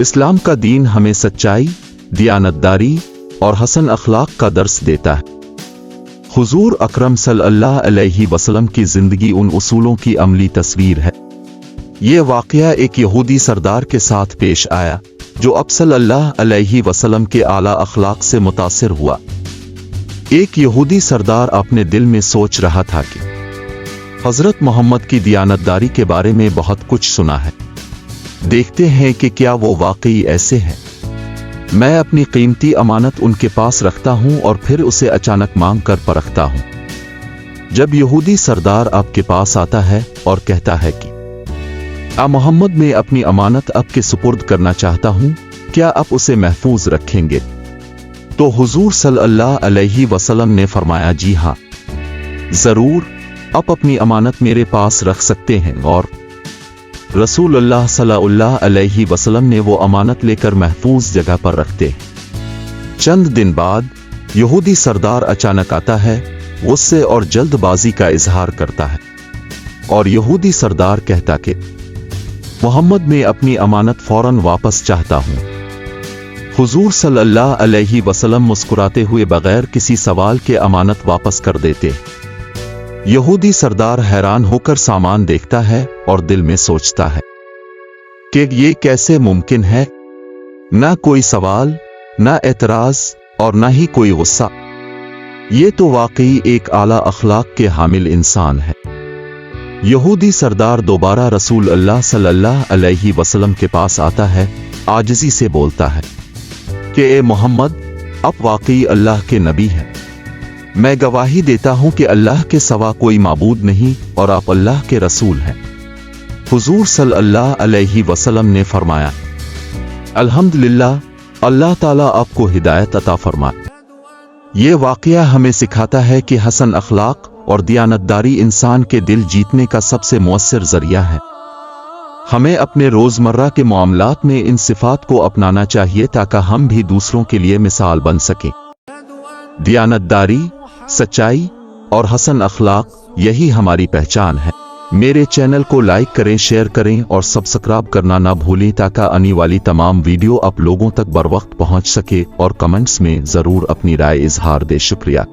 इस्लाम का दीन हमें सच्चाई, दियानतदारी और हसन अखलाक का दर्स देता है। हुजूर अकरम सल्लल्लाहु अलैहि वसल्लम की जिंदगी उन उसूलों की अमली तस्वीर है। ये वाकया एक यहूदी सरदार के साथ पेश आया जो अब सल्लल्लाहु अलैहि वसल्लम के आला अखलाक से मुतासिर हुआ। एक यहूदी सरदार अपने दिल में सोच रहा था कि हजरत मोहम्मद की दियानतदारी के बारे में बहुत कुछ सुना है, देखते हैं कि क्या वो वाकई ऐसे हैं। मैं अपनी कीमती अमानत उनके पास रखता हूं और फिर उसे अचानक मांग कर परखता हूं। जब यहूदी सरदार आपके पास आता है और कहता है कि मोहम्मद मैं अपनी अमानत आपके सुपुर्द करना चाहता हूं, क्या आप उसे महफूज रखेंगे? तो हुजूर सल्लल्लाहु अलैहि वसल्लम ने फरमाया, जी हाँ जरूर, आप अपनी अमानत मेरे पास रख सकते हैं। और रसूलुल्लाह सल्लल्लाहु अलैहि वसल्लम ने वो अमानत लेकर महफूज जगह पर रखते हैं। चंद दिन बाद यहूदी सरदार अचानक आता है, गुस्से और जल्दबाजी का इजहार करता है और यहूदी सरदार कहता कि मोहम्मद मैं अपनी अमानत फौरन वापस चाहता हूं। हुजूर सल्लल्लाहु अलैहि वसल्लम मुस्कुराते हुए बगैर किसी सवाल के अमानत वापस कर देते। यहूदी सरदार हैरान होकर सामान देखता है और दिल में सोचता है कि ये कैसे मुमकिन है। ना कोई सवाल, ना एतराज और ना ही कोई गुस्सा। ये तो वाकई एक आला अखलाक के हामिल इंसान है। यहूदी सरदार दोबारा रसूल अल्लाह सल्लल्लाहु अलैहि वसल्लम के पास आता है, आजिज़ी से बोलता है कि ए मोहम्मद, आप वाकई अल्लाह के नबी हैं। मैं गवाही देता हूं कि अल्लाह के सिवा कोई माबूद नहीं और आप अल्लाह के रसूल हैं। हुजूर सल्लल्लाहु अलैहि वसल्लम ने फरमाया, अल्हम्दुलिल्लाह, अल्लाह ताला आपको हिदायत अता फरमाए। ये वाकया हमें सिखाता है कि हसन अखलाक और दियानतदारी इंसान के दिल जीतने का सबसे मुअस्सिर जरिया है। हमें अपने रोजमर्रा के मामलात में इन सिफात को अपनाना चाहिए ताकि हम भी दूसरों के लिए मिसाल बन सकें। दियानतदारी, सच्चाई और हसन अखलाक, यही हमारी पहचान है। मेरे चैनल को लाइक करें, शेयर करें और सब्सक्राइब करना ना भूलें ताकि आने वाली तमाम वीडियो आप लोगों तक बर वक्त पहुंच सके। और कमेंट्स में जरूर अपनी राय इजहार दे। शुक्रिया।